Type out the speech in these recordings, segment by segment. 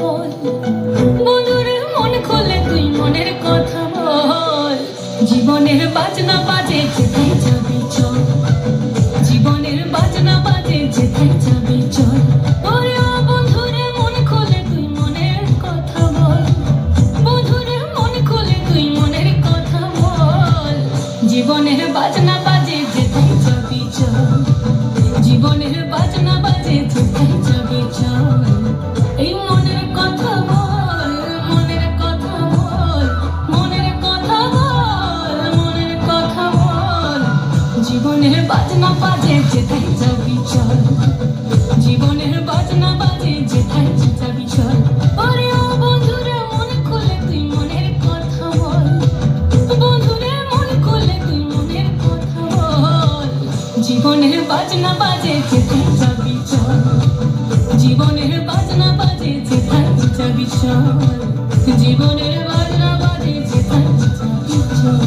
বল, বন্ধুরে মন খুলে তুই মনের কথা বল। জীবনের বাজনা বাজে যেথায় যাবি চল, জীবনের বাজনা বাজে যেথায় যাবি চল। ওরে ও বন্ধুরে মন খুলে তুই মনের কথা বল, বন্ধুরে মন খুলে তুই মনের কথা বল। জীবনের বাজনা বাজে যেথায় যাবি চল, জীবনের বাজনা বাজে যেথায় যাবি চল। এই মনের কথা বল, মনের কথা বল, মনের কথা বল, মনের কথা বল। জীবনের বাজনা বাজে যেথায় যাবি চল, জীবনের বাজনা বাজে যেথায় যাবি চল। ওরে ও বন্ধুরে মন খুলে তুই মনের কথা বল, বন্ধুরে মন খুলে তুই মনের কথা বল। জীবনের বাজনা বাজে যেথায় যাবি চল, জীবনের বাজনা বাজে যেথায় যাবি চল, জীবনের বাজনা বাজে যেথায় যাবি চল।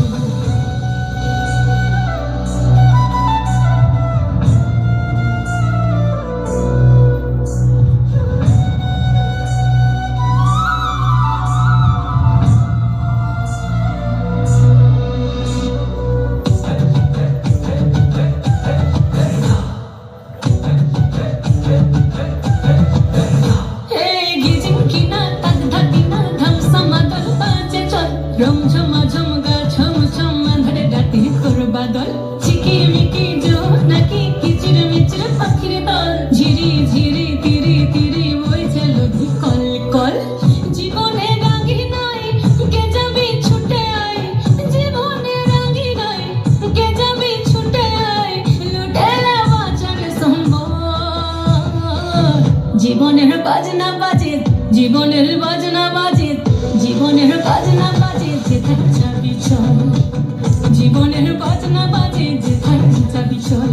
রমঝমা ঝমগা ছম ছম আঁধারে রাতে তোর বাদল, ঝিকিমিকি জোনাকি কিচির মিচির পাখির দল। ঝিরি ঝিরি তিরি তিরি বইছে নদী কল কল। জীবনে রাঙি নাই কে যাবি ছুটে আয়, জীবনে রাঙি নাই কে যাবি ছুটে আয়। লুটেলা বাঁচার সম্বল। জীবনের বাজনা বাজে, জীবনের বাজনা বাজে, জীবনের বাজনা বাজে যেথায় যাবি চল, জীবনের বাজনা বাজে যেথায় যাবি চল।